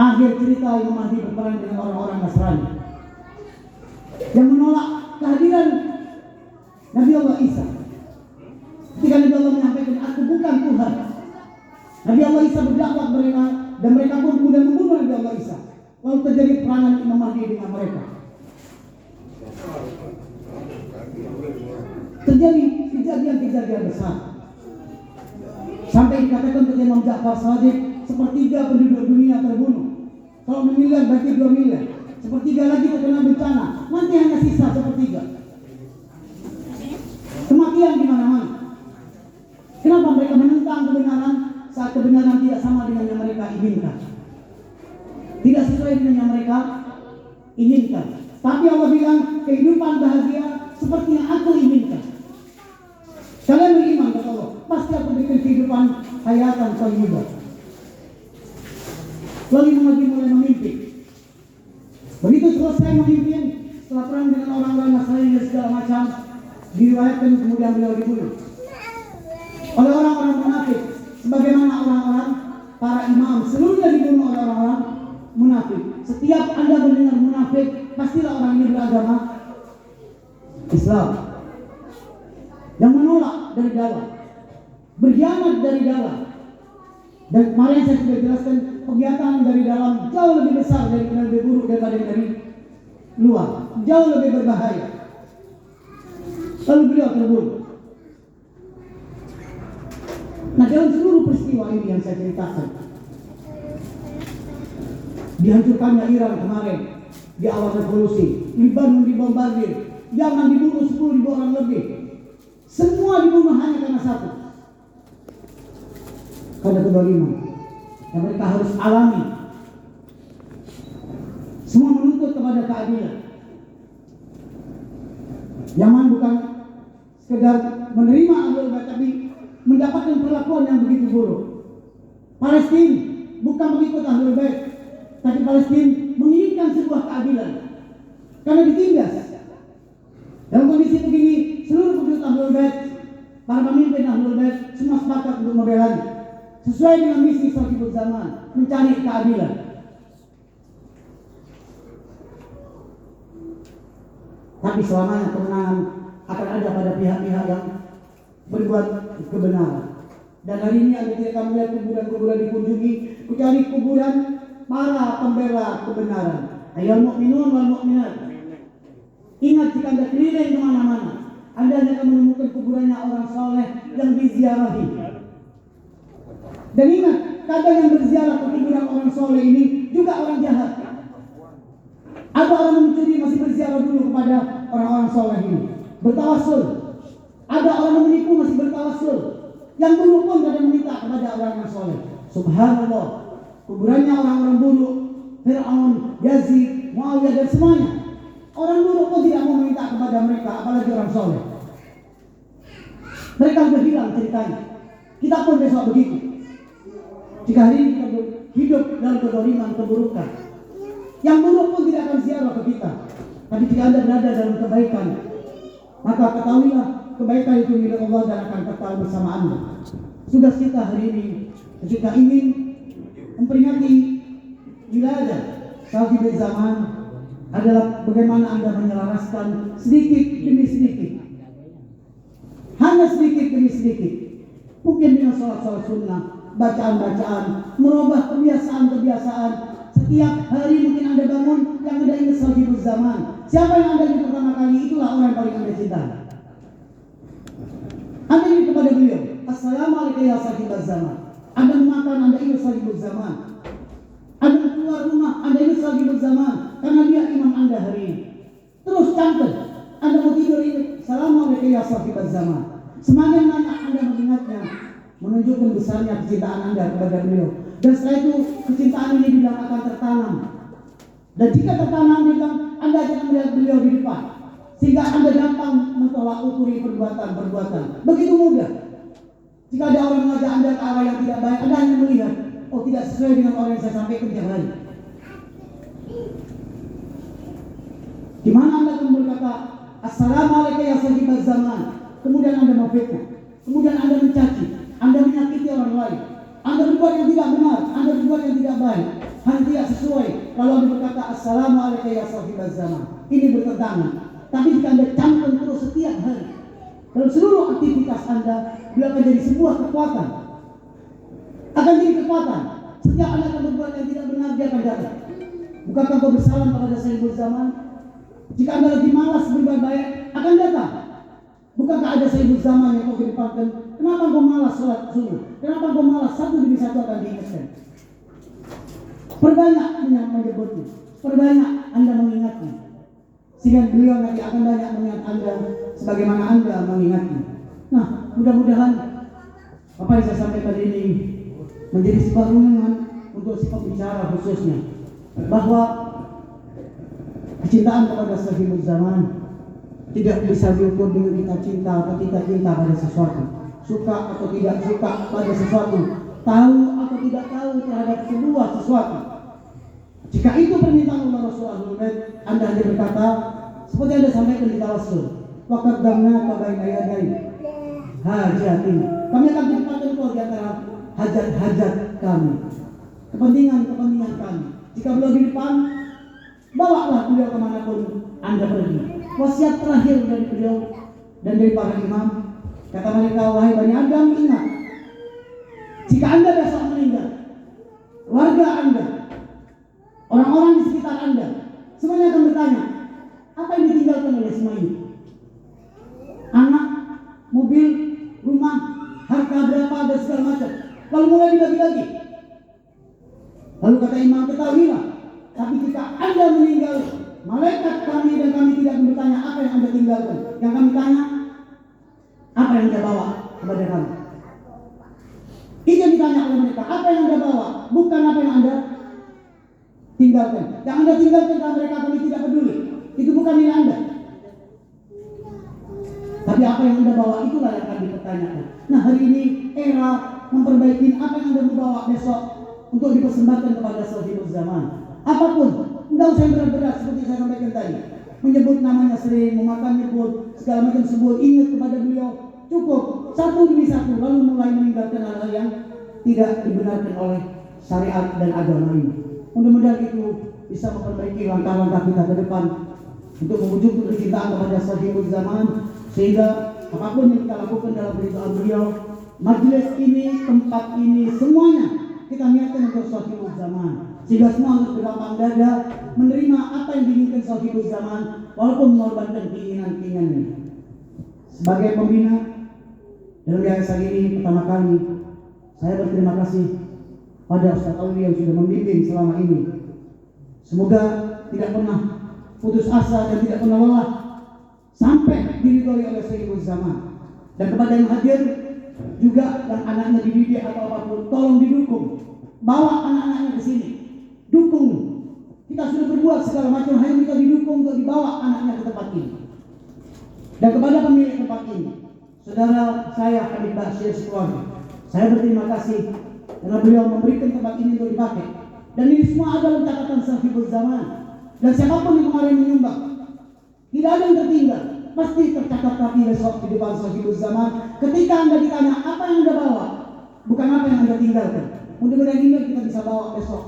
Akhir cerita Imam Mahdi berperang dengan orang-orang Nasrani yang menolak kehadiran Nabi Allah Isa. Ketika Nabi Allah menyampaikan, aku bukan Tuhan, Nabi Allah Isa berdakwah mereka, dan mereka pun kemudian membunuh Nabi Allah Isa. Lalu terjadi perangan Imam Mahdi dengan mereka. Terjadi kejadian-kejadian besar. Sampai dikatakan ketika Imam Ja'far Shadiq, sepertiga penduduk dunia terbunuh. Kalau 1 miliar berarti 2 miliar. Sepertiga lagi terkena bencana. Nanti hanya sisa sepertiga. Kematian di mana-mana. Kenapa mereka menentang kebenaran saat kebenaran tidak sama dengan yang mereka inginkan? Tidak sesuai dengan yang mereka inginkan. Tapi Allah bilang kehidupan bahagia seperti yang aku inginkan. Kalian beriman kepada Allah, pasti aku berikan kehidupan hayatan thayyibah. Lalu Imam Mahdi mulai memimpin. Begitu selesai memimpin, setelah perang dengan orang-orang Nasrani dan segala macam, diriwayatkan kemudian beliau dibunuh oleh orang-orang munafik, sebagaimana orang-orang para imam seluruhnya dibunuh oleh orang-orang munafik. Setiap Anda mendengar munafik, pastilah orang ini beragama Islam, yang menolak dari dalam, berkhianat dari dalam. Dan kemarin saya sudah jelaskan, kegiatan dari dalam jauh lebih besar daripada lebih buruk daripada dari luar, jauh lebih berbahaya. Lalu beliau terbunuh. Nah, dalam seluruh peristiwa ini yang saya ceritakan, dihancurkannya Iran kemarin di awal revolusi, Libanon dibombardir, Yaman dibunuh 10.000 orang lebih, semua dibunuh hanya karena satu, karena kezaliman yang mereka harus alami. Semua menuntut kepada keadilan. Yaman bukan sekedar menerima Ahlul Bait, tapi mendapatkan perlakuan yang begitu buruk. Palestina bukan mengikut Ahlul Bait, tapi Palestina menginginkan sebuah keadilan karena ditindas. Dalam kondisi begini, seluruh penduduk Ahlul Bait, para pemimpin Ahlul Bait semua sepakat untuk membelanya. sesuai dengan misi Sahibul Zaman, mencari keadilan. Tapi selamanya kemenangan akan ada pada pihak-pihak yang berbuat kebenaran. Dan hari ini Anda tidak akan melihat kuburan-kuburan dikunjungi, kecuali kuburan para pembela kebenaran. Ayyuhal mu'minun wal mu'minat. Ingat, jika Anda keliling kemana-mana, Anda hanya akan menemukan kuburannya orang soleh yang diziarahi. Dan ingat, kadang yang berziarah ke kuburan orang soleh ini juga orang jahat. Ada orang yang mencuri masih berziarah dulu kepada orang-orang soleh ini, bertawasul. Ada orang yang menipu masih bertawasul. Yang buruk pun kadang meminta kepada orang yang soleh. Subhanallah, kuburannya orang-orang buruk, Fir'aun, Yazid, Muawiyah dan semuanya, orang buruk pun tidak mau meminta kepada mereka, apalagi orang soleh. Mereka sudah hilang ceritanya. Kita pun besok begitu. Jika hari ini kita hidup dalam kezaliman, keburukan, yang buruk pun tidak akan ziarah ke kita. Tapi jika Anda berada dalam kebaikan, maka ketahuilah kebaikan itu milik Allah dan akan kekal bersama Anda. Tugas kita hari ini, jika ingin memperingati wilayah Sahibul Zaman, adalah bagaimana Anda menyelaraskan sedikit demi sedikit, hanya sedikit demi sedikit, mungkin dengan sholat-sholat sunnah, bacaan-bacaan, merubah kebiasaan-kebiasaan. Setiap hari mungkin Anda bangun, yang Anda ingat Sahibul Zaman. Siapa yang Anda ingat pertama kali, itulah orang yang paling Anda cintai. Anda ingat kepada beliau, Assalamualaikum ya Sahibul Zaman. Anda makan, Anda ingat Sahibul Zaman. Anda keluar rumah, Anda ingat Sahibul Zaman, karena dia imam Anda hari ini. Terus cantik, Anda mau tidur ingat Assalamualaikum ya Sahibul Zaman. Semakin banyak Anda mengingatnya, menunjukkan besarnya kecintaan Anda kepada beliau. Dan setelah itu kecintaan ini bilang akan tertanam. Dan jika tertanam, bilang Anda akan melihat beliau di depan, sehingga Anda gampang mentolak ukuri perbuatan-perbuatan. Begitu mudah. Jika ada orang mengajak Anda ke arah yang tidak baik, Anda hanya melihat, oh tidak sesuai dengan orang yang saya sampaikan tiap hari. Di mana Anda akan berkata Assalamualaikum ya Sahibul Zaman, kemudian Anda memfitnah, kemudian Anda mencaci, Anda menyakiti orang lain, Anda berbuat yang tidak benar, Anda berbuat yang tidak baik, hanya tidak sesuai. Kalau Anda berkata Assalamualaikum ya Sahibul Zaman, ini bertentangan. Tapi jika Anda camkan terus setiap hari, dalam seluruh aktivitas Anda, dia akan jadi sebuah kekuatan. Akan jadi kekuatan. Setiap Anda akan berbuat yang tidak benar, dia akan datang. Bukankah kau bersalam kepada Sahibul Zaman? Jika Anda lagi malas berbuat baik, akan datang. Bukankah ada Sahibul Zaman yang kau kedepankan? Kenapa kau malas sholat sunnah? Kenapa kau malas? Satu demi satu akan diingatkan. Perbanyak menyebutnya, perbanyak Anda mengingatnya, sehingga beliau nanti akan banyak mengingat Anda sebagaimana Anda mengingatnya. Nah, mudah-mudahan apa yang saya sampaikan ini menjadi sebuah renungan untuk si pembicara khususnya, bahwa kecintaan kepada Sahibul Zaman tidak bisa diukur dengan kita cinta atau tidak cinta pada sesuatu, suka atau tidak suka pada sesuatu, tahu atau tidak tahu terhadap sebuah sesuatu. Jika itu permintaan Allah Rasulullah, Anda hanya berkata seperti Anda sampaikan di tawassul, waqad damna baina yaday hajatin. Kami akan tempatkan kau di antara hajat-hajat kami, kepentingan-kepentingan kami. Jika beliau di depan, bawalah beliau kemanapun Anda pergi. Wasiat terakhir dari beliau dan dari para imam, kata mereka, wahai Bani Adam, ingat, jika Anda besok meninggal, warga Anda, orang-orang di sekitar Anda, semuanya akan bertanya, apa yang ditinggalkan oleh semua ini? Anak, mobil, rumah, harta berapa, dan segala macam. Kalau mulai dibagi-bagi. Lalu kata imam, ketahuilah, tapi jika Anda meninggal, malaikat kami dan kami tidak bertanya apa yang Anda tinggalkan. Yang kami tanya, apa yang Anda bawa kepada kami. Itu yang ditanya oleh mereka, apa yang Anda bawa, bukan apa yang Anda tinggalkan. Yang Anda tinggalkan kepada mereka kami tidak peduli. Itu bukan milik Anda. Tapi apa yang Anda bawa itulah yang akan dipertanyakan. Nah, hari ini era memperbaiki apa yang Anda bawa besok untuk dipersembahkan kepada Sahibul Zaman. Apapun, enggak usah yang berat-berat seperti saya sampaikan tadi. Menyebut namanya sering, memakan nyebut, segala macam sebut, ingat kepada beliau. Cukup, satu demi satu, lalu mulai meninggalkan hal-hal yang tidak dibenarkan oleh syariat dan agama ini. Mudah-mudahan itu bisa memperbaiki langkah-langkah kita ke depan untuk mewujudkan kecintaan kepada sahibul zaman, sehingga apapun yang kita lakukan dalam pernikahan beliau, majelis ini, tempat ini, semuanya kita niatkan untuk sahibul zaman, sehingga semua harus berlapang dada menerima apa yang diinginkan sahibul zaman, walaupun mengorbankan keinginan-keinginannya. Sebagai pembina dalam yayasan ini, pertama kali saya berterima kasih pada Ustaz Alwi yang sudah membimbing selama ini. Semoga tidak pernah putus asa dan tidak pernah lelah sampai diridhoi oleh sahibul zaman. Dan kepada yang hadir juga, yang anaknya dididik atau apapun, tolong didukung, bawa anak-anaknya ke sini, dukung. Kita sudah berbuat segala macam, hanya kita didukung untuk dibawa anaknya ke tempat ini. Dan kepada pemilik tempat ini, saudara saya Habib Bashir Sukron, saya berterima kasih karena beliau memberikan tempat ini untuk dipakai. Dan ini semua ada dalam catatan sahibul zaman. Dan siapapun yang kemarin menyumbang, tidak ada yang tertinggal, pasti tercatat lagi besok di depan sahibul zaman. Ketika Anda ditanya apa yang Anda bawa, bukan apa yang Anda tinggalkan. Mudah-mudahan ini kita bisa bawa besok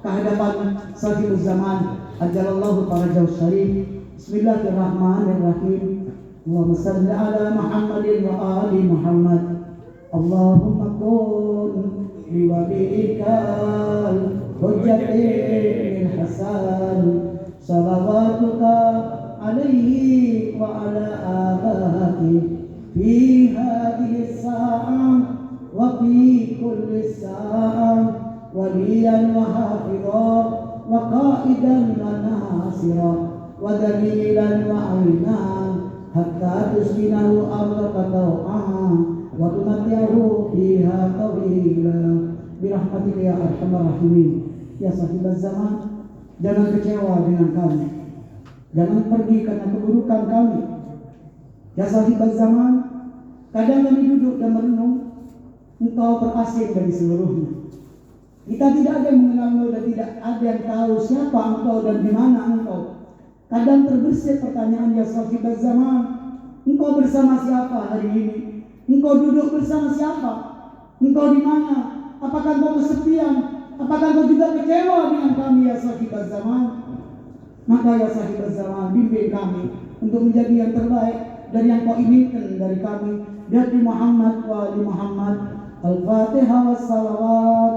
ke hadapan sahibul zaman. Ajalallahu farajahu syarif. Bismillahirrahmanirrahim. Allahumma salli ala Muhammadin wa ali Muhammad. Allahumma kun liwaliyikal hujjatil hasan salawatuka alaihi wa ala abaihi fi hadhihi sa'ah wa fi kulli sa'ah waliyan wa hafidha wa qa'idan wa nasira wa dalilan wa ainan hatta tusminahu amraka taw'aha wa tumatiyahu fiha tawila birahmatika ya arhamar rahimin. Ya sahibul zaman, jangan kecewa dengan kami, jangan pergi karena keburukan kami. Ya sahibul zaman, kadang kami duduk dan merenung, engkau terasing dari seluruhnya. Kita tidak ada yang mengenalmu dan tidak ada yang tahu siapa engkau dan di mana engkau. Kadang terbersih pertanyaan, ya sahibul zaman, engkau bersama siapa hari ini? Engkau duduk bersama siapa? Engkau di mana? Apakah engkau kesepian? Apakah engkau juga kecewa dengan kami, ya sahibul zaman? Maka ya sahibul zaman, bimbing kami untuk menjadi yang terbaik dari yang kau inginkan dari kami. Dari Muhammad wa ali Muhammad. Al-Fatihah wassalawat.